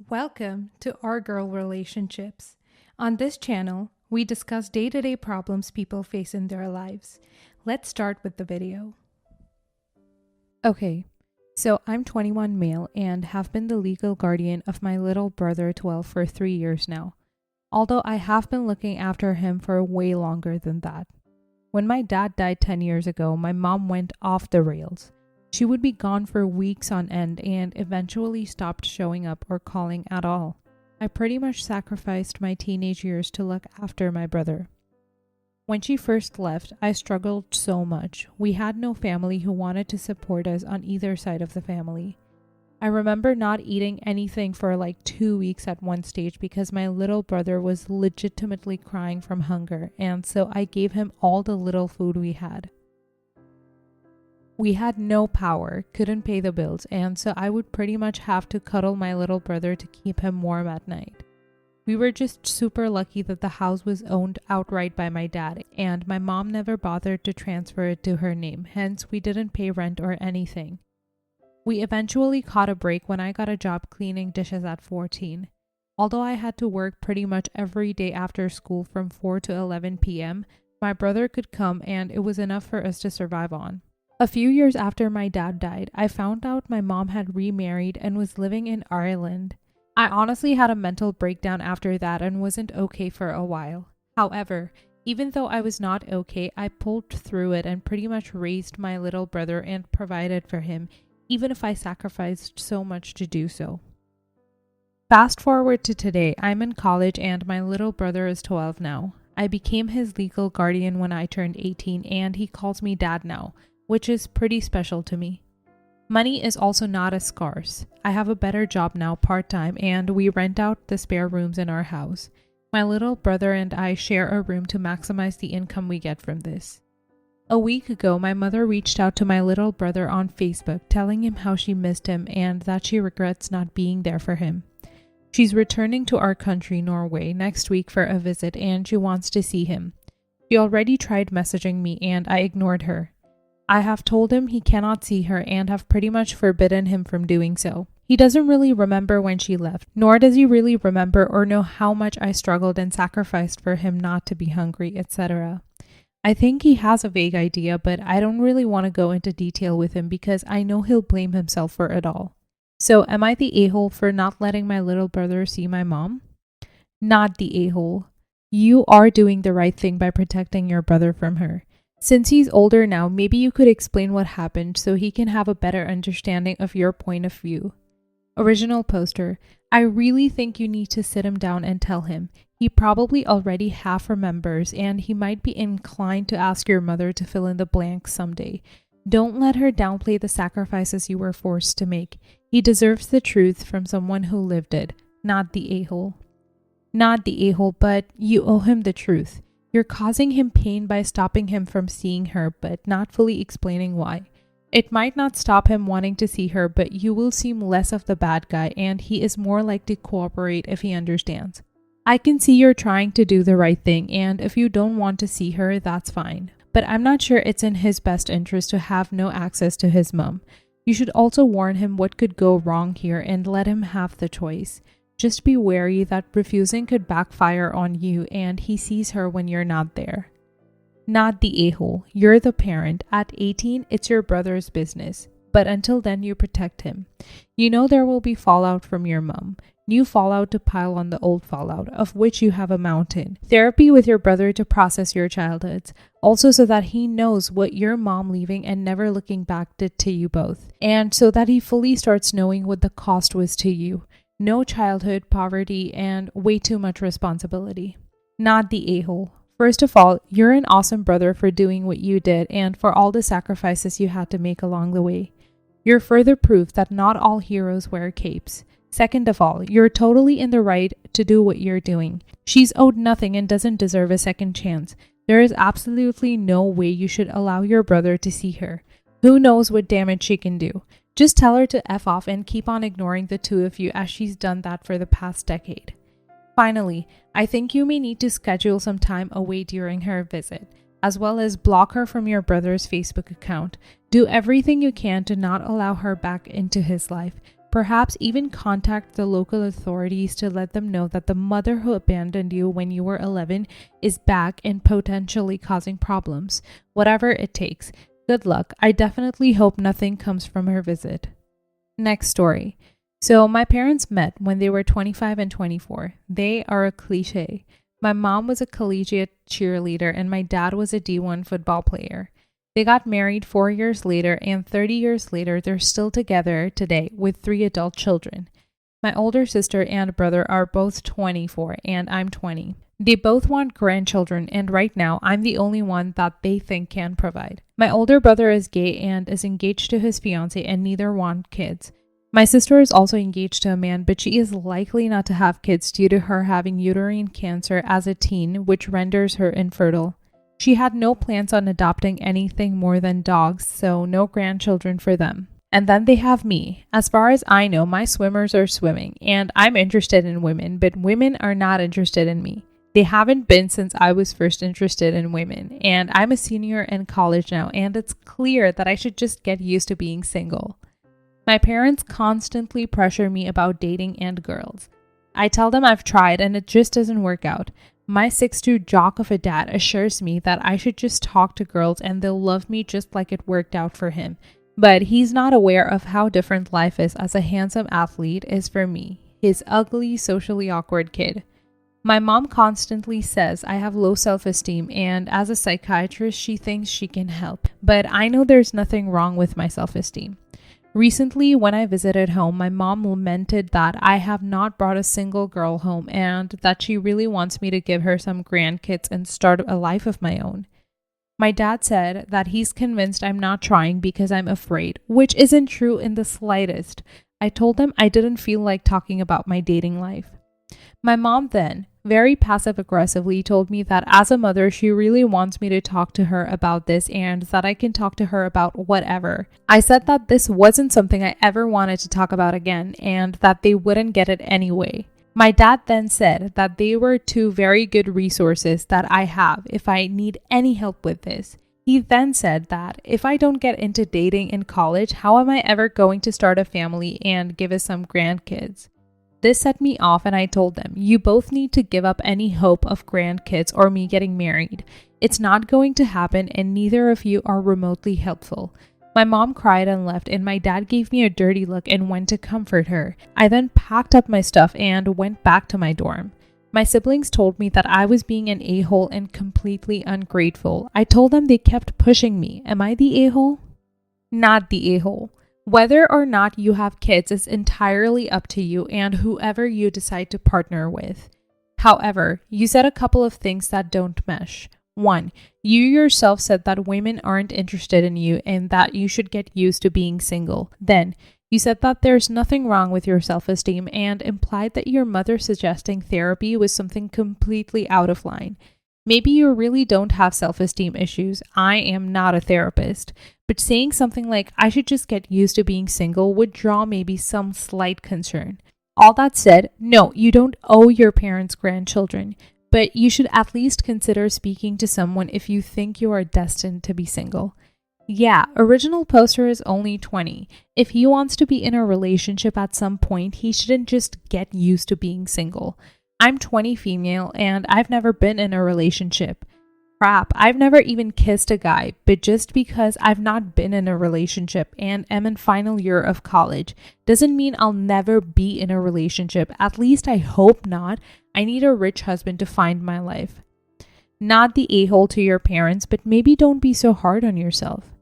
Welcome to Our Girl Relationships. On this channel, we discuss day-to-day problems people face in their lives. Let's start with the video. Okay, so I'm 21 male and have been the legal guardian of my little brother 12 for 3 years now, although I have been looking after him for way longer than that. When my dad died 10 years ago, my mom went off the rails. She would be gone for weeks on end and eventually stopped showing up or calling at all. I pretty much sacrificed my teenage years to look after my brother. When she first left, I struggled so much. We had no family who wanted to support us on either side of the family. I remember not eating anything for like 2 weeks at one stage because my little brother was legitimately crying from hunger, and so I gave him all the little food we had. We had no power, couldn't pay the bills, and so I would pretty much have to cuddle my little brother to keep him warm at night. We were just super lucky that the house was owned outright by my dad, and my mom never bothered to transfer it to her name, hence we didn't pay rent or anything. We eventually caught a break when I got a job cleaning dishes at 14. Although I had to work pretty much every day after school from 4 to 11 p.m., my brother could come and it was enough for us to survive on. A few years after my dad died, I found out my mom had remarried and was living in Ireland. I honestly had a mental breakdown after that and wasn't okay for a while. However, even though I was not okay, I pulled through it and pretty much raised my little brother and provided for him, even if I sacrificed so much to do so. Fast forward to today, I'm in college and my little brother is 12 now. I became his legal guardian when I turned 18 and he calls me dad now, which is pretty special to me. Money is also not as scarce. I have a better job now part-time and we rent out the spare rooms in our house. My little brother and I share a room to maximize the income we get from this. A week ago, my mother reached out to my little brother on Facebook telling him how she missed him and that she regrets not being there for him. She's returning to our country, Norway, next week for a visit and she wants to see him. She already tried messaging me and I ignored her. I have told him he cannot see her and have pretty much forbidden him from doing so. He doesn't really remember when she left, nor does he really remember or know how much I struggled and sacrificed for him not to be hungry, etc. I think he has a vague idea, but I don't really want to go into detail with him because I know he'll blame himself for it all. So am I the a-hole for not letting my little brother see my mom? Not the a-hole. You are doing the right thing by protecting your brother from her. Since he's older now, maybe you could explain what happened so he can have a better understanding of your point of view. Original poster, I really think you need to sit him down and tell him. He probably already half remembers and he might be inclined to ask your mother to fill in the blanks someday. Don't let her downplay the sacrifices you were forced to make. He deserves the truth from someone who lived it, not the a-hole. Not the a-hole, but you owe him the truth. You're causing him pain by stopping him from seeing her, but not fully explaining why. It might not stop him wanting to see her, but you will seem less of the bad guy, and he is more likely to cooperate if he understands. I can see you're trying to do the right thing, and if you don't want to see her, that's fine. But I'm not sure it's in his best interest to have no access to his mom. You should also warn him what could go wrong here and let him have the choice. Just be wary that refusing could backfire on you and he sees her when you're not there. Not the a-hole. You're the parent. At 18, it's your brother's business. But until then, you protect him. You know there will be fallout from your mom. New fallout to pile on the old fallout, of which you have a mountain. Therapy with your brother to process your childhoods. Also so that he knows what your mom leaving and never looking back did to you both. And so that he fully starts knowing what the cost was to you. No childhood, poverty, and way too much responsibility. Not the a-hole. First of all, you're an awesome brother for doing what you did and for all the sacrifices you had to make along the way. You're further proof that not all heroes wear capes. Second of all, you're totally in the right to do what you're doing. She's owed nothing and doesn't deserve a second chance. There is absolutely no way you should allow your brother to see her. Who knows what damage she can do? Just tell her to F off and keep on ignoring the two of you as she's done that for the past decade. Finally, I think you may need to schedule some time away during her visit, as well as block her from your brother's Facebook account. Do everything you can to not allow her back into his life. perhaps even contact the local authorities to let them know that the mother who abandoned you when you were 11 is back and potentially causing problems. Whatever it takes. Good luck. I definitely hope nothing comes from her visit. Next story. So my parents met when they were 25 and 24. They are a cliche. My mom was a collegiate cheerleader and my dad was a D1 football player. They got married 4 years later, and 30 years later, they're still together today with 3 adult children. My older sister and brother are both 24, and I'm 20. They both want grandchildren, and right now, I'm the only one that they think can provide. My older brother is gay and is engaged to his fiancée, and neither want kids. My sister is also engaged to a man, but she is likely not to have kids due to her having uterine cancer as a teen, which renders her infertile. She had no plans on adopting anything more than dogs, so no grandchildren for them. And then they have me. As far as I know, my swimmers are swimming, and I'm interested in women, but women are not interested in me. They haven't been since I was first interested in women, and I'm a senior in college now, and it's clear that I should just get used to being single. My parents constantly pressure me about dating and girls. I tell them I've tried and it just doesn't work out. My 6'2" jock of a dad assures me that I should just talk to girls and they'll love me just like it worked out for him. But he's not aware of how different life is as a handsome athlete is for me, his ugly, socially awkward kid. My mom constantly says I have low self-esteem, and as a psychiatrist, she thinks she can help. But I know there's nothing wrong with my self-esteem. Recently, when I visited home, my mom lamented that I have not brought a single girl home and that she really wants me to give her some grandkids and start a life of my own. My dad said that he's convinced I'm not trying because I'm afraid, which isn't true in the slightest. I told him I didn't feel like talking about my dating life. My mom then, very passive-aggressively, told me that as a mother, she really wants me to talk to her about this and that I can talk to her about whatever. I said that this wasn't something I ever wanted to talk about again and that they wouldn't get it anyway. My dad then said that they were 2 very good resources that I have if I need any help with this. He then said that if I don't get into dating in college, how am I ever going to start a family and give us some grandkids? This set me off and I told them, you both need to give up any hope of grandkids or me getting married. It's not going to happen and neither of you are remotely helpful. My mom cried and left and my dad gave me a dirty look and went to comfort her. I then packed up my stuff and went back to my dorm. My siblings told me that I was being an a-hole and completely ungrateful. I told them they kept pushing me. Am I the a-hole? Not the a-hole. Whether or not you have kids is entirely up to you and whoever you decide to partner with. However, you said a couple of things that don't mesh. 1. You yourself said that women aren't interested in you and that you should get used to being single. Then, you said that there's nothing wrong with your self-esteem and implied that your mother suggesting therapy was something completely out of line. Maybe you really don't have self-esteem issues. I am not a therapist. But saying something like, I should just get used to being single would draw maybe some slight concern. All that said, no, you don't owe your parents grandchildren. But you should at least consider speaking to someone if you think you are destined to be single. Yeah, original poster is only 20. If he wants to be in a relationship at some point, he shouldn't just get used to being single. I'm 20 female and I've never been in a relationship. Crap, I've never even kissed a guy, but just because I've not been in a relationship and am in final year of college doesn't mean I'll never be in a relationship. At least I hope not. I need a rich husband to find my life. Not the a-hole to your parents, but maybe don't be so hard on yourself.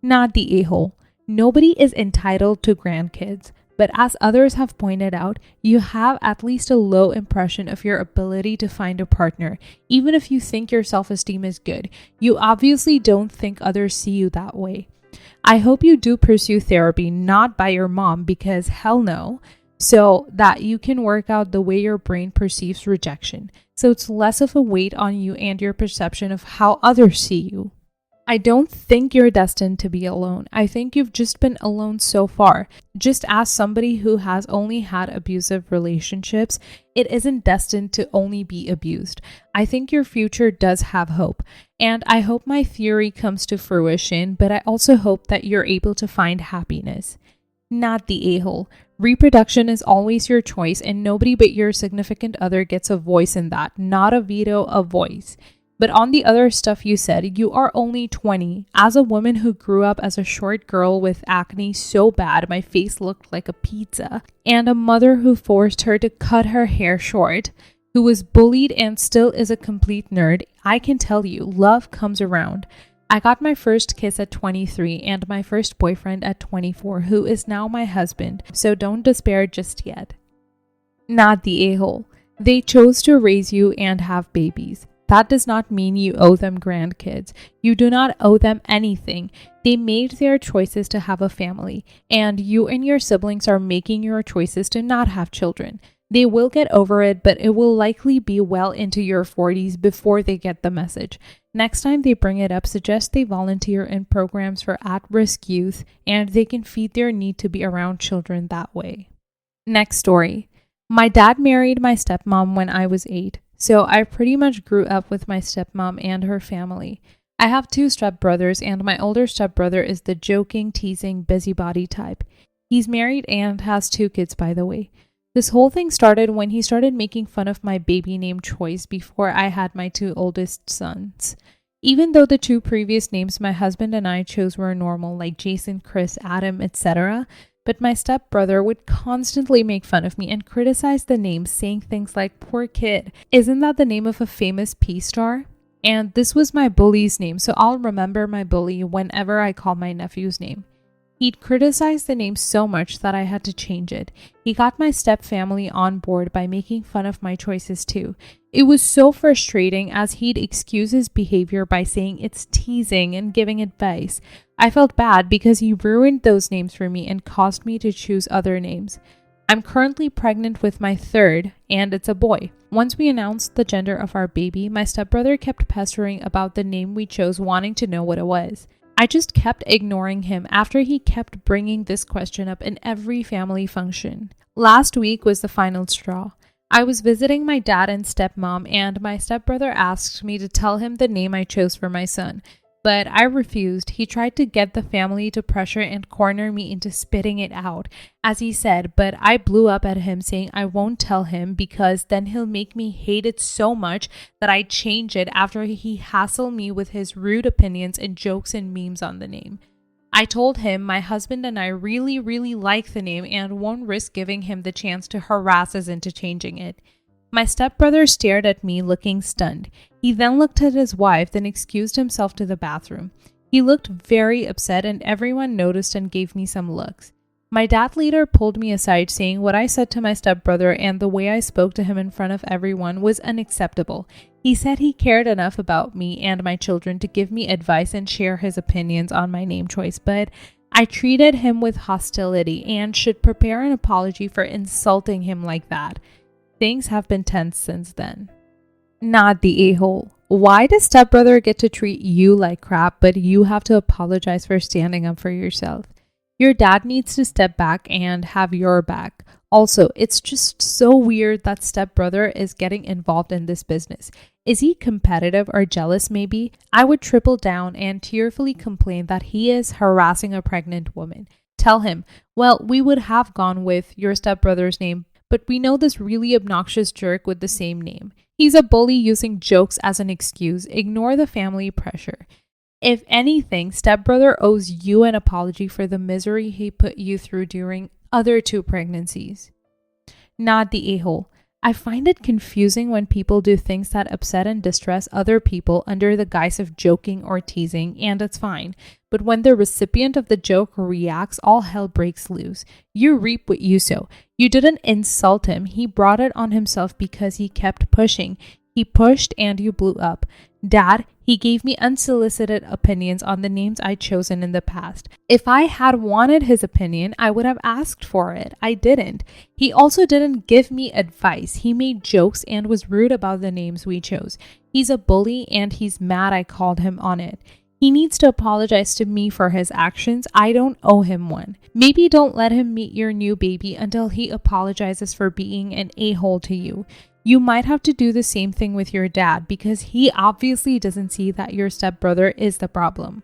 Not the a-hole. Nobody is entitled to grandkids. But as others have pointed out, you have at least a low impression of your ability to find a partner. Even if you think your self-esteem is good, you obviously don't think others see you that way. I hope you do pursue therapy, not by your mom, because hell no, so that you can work out the way your brain perceives rejection. So it's less of a weight on you and your perception of how others see you. I don't think you're destined to be alone. I think you've just been alone so far. Just as somebody who has only had abusive relationships, it isn't destined to only be abused. I think your future does have hope. And I hope my theory comes to fruition, but I also hope that you're able to find happiness. Not the a-hole. Reproduction is always your choice, and nobody but your significant other gets a voice in that. Not a veto, a voice. But on the other stuff you said, you are only 20. As a woman who grew up as a short girl with acne so bad my face looked like a pizza, and a mother who forced her to cut her hair short, who was bullied and still is a complete nerd, I can tell you, love comes around. I got my first kiss at 23 and my first boyfriend at 24, who is now my husband, so don't despair just yet. Not the a-hole. They chose to raise you and have babies. That does not mean you owe them grandkids. You do not owe them anything. They made their choices to have a family, and you and your siblings are making your choices to not have children. They will get over it, but it will likely be well into your 40s before they get the message. Next time they bring it up, suggest they volunteer in programs for at-risk youth, and they can feed their need to be around children that way. Next story. My dad married my stepmom when I was 8, so I pretty much grew up with my stepmom and her family. I have 2 stepbrothers, and my older stepbrother is the joking, teasing, busybody type. He's married and has 2 kids, by the way. This whole thing started when he started making fun of my baby name choice before I had my 2 oldest sons. Even though the 2 previous names my husband and I chose were normal, like Jason, Chris, Adam, etc., but my stepbrother would constantly make fun of me and criticize the names, saying things like, "Poor kid, isn't that the name of a famous P-star?" And this was my bully's name, so I'll remember my bully whenever I call my nephew's name. He'd criticized the name so much that I had to change it. He got my stepfamily on board by making fun of my choices too. It was so frustrating as he'd excuse his behavior by saying it's teasing and giving advice. I felt bad because he ruined those names for me and caused me to choose other names. I'm currently pregnant with my 3rd, and it's a boy. Once we announced the gender of our baby, my stepbrother kept pestering about the name we chose, wanting to know what it was. I just kept ignoring him after he kept bringing this question up in every family function. Last week was the final straw. I was visiting my dad and stepmom, and my stepbrother asked me to tell him the name I chose for my son. But I refused. He tried to get the family to pressure and corner me into spitting it out, as he said, but I blew up at him saying I won't tell him because then he'll make me hate it so much that I change it after he hassled me with his rude opinions and jokes and memes on the name. I told him my husband and I really, really like the name and won't risk giving him the chance to harass us into changing it. My stepbrother stared at me, looking stunned. He then looked at his wife, then excused himself to the bathroom. He looked very upset, and everyone noticed and gave me some looks. My dad later pulled me aside, saying what I said to my stepbrother and the way I spoke to him in front of everyone was unacceptable. He said he cared enough about me and my children to give me advice and share his opinions on my name choice, but I treated him with hostility and should prepare an apology for insulting him like that. Things have been tense since then. Not the a-hole. Why does stepbrother get to treat you like crap, but you have to apologize for standing up for yourself? Your dad needs to step back and have your back. Also, it's just so weird that stepbrother is getting involved in this business. Is he competitive or jealous maybe? I would triple down and tearfully complain that he is harassing a pregnant woman. Tell him, well, we would have gone with your stepbrother's name, but we know this really obnoxious jerk with the same name. He's a bully using jokes as an excuse. Ignore the family pressure. If anything, stepbrother owes you an apology for the misery he put you through during other 2 pregnancies. Not the a-hole. I find it confusing when people do things that upset and distress other people under the guise of joking or teasing, and it's fine. But when the recipient of the joke reacts, all hell breaks loose. You reap what you sow. You didn't insult him. He brought it on himself because he kept pushing. He pushed and you blew up. Dad, he gave me unsolicited opinions on the names I'd chosen in the past. If I had wanted his opinion, I would have asked for it. I didn't. He also didn't give me advice. He made jokes and was rude about the names we chose. He's a bully and he's mad I called him on it. He needs to apologize to me for his actions. I don't owe him one. Maybe don't let him meet your new baby until he apologizes for being an a-hole to you. You might have to do the same thing with your dad because he obviously doesn't see that your stepbrother is the problem.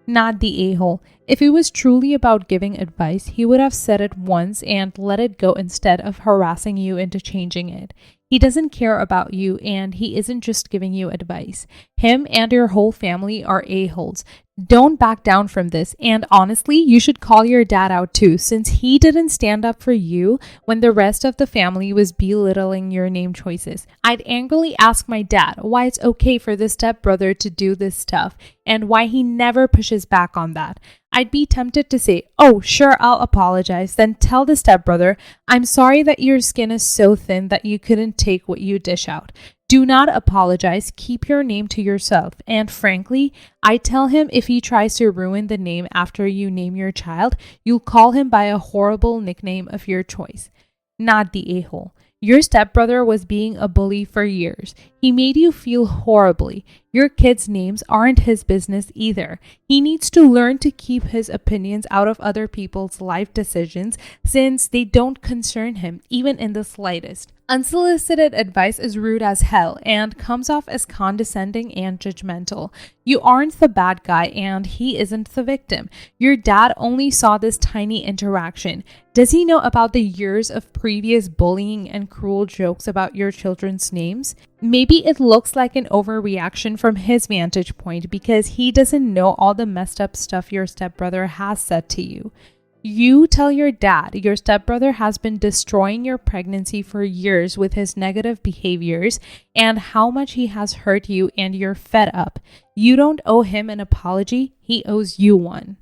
Not the a-hole. If it was truly about giving advice, he would have said it once and let it go instead of harassing you into changing it. He doesn't care about you, and he isn't just giving you advice. Him and your whole family are a-holes. Don't back down from this, and honestly, you should call your dad out too, since he didn't stand up for you when the rest of the family was belittling your name choices. I'd angrily ask my dad why it's okay for the stepbrother to do this stuff, and why he never pushes back on that. I'd be tempted to say, oh, sure, I'll apologize. Then tell the stepbrother, I'm sorry that your skin is so thin that you couldn't take what you dish out. Do not apologize. Keep your name to yourself. And frankly, I tell him if he tries to ruin the name after you name your child, you'll call him by a horrible nickname of your choice. Not the a-hole. Your stepbrother was being a bully for years. He made you feel horribly. Your kids' names aren't his business either. He needs to learn to keep his opinions out of other people's life decisions since they don't concern him, even in the slightest. Unsolicited advice is rude as hell and comes off as condescending and judgmental. You aren't the bad guy and he isn't the victim. Your dad only saw this tiny interaction. Does he know about the years of previous bullying and cruel jokes about your children's names? Maybe it looks like an overreaction from his vantage point because he doesn't know all the messed up stuff your stepbrother has said to you. You tell your dad your stepbrother has been destroying your pregnancy for years with his negative behaviors and how much he has hurt you, and you're fed up. You don't owe him an apology, he owes you one.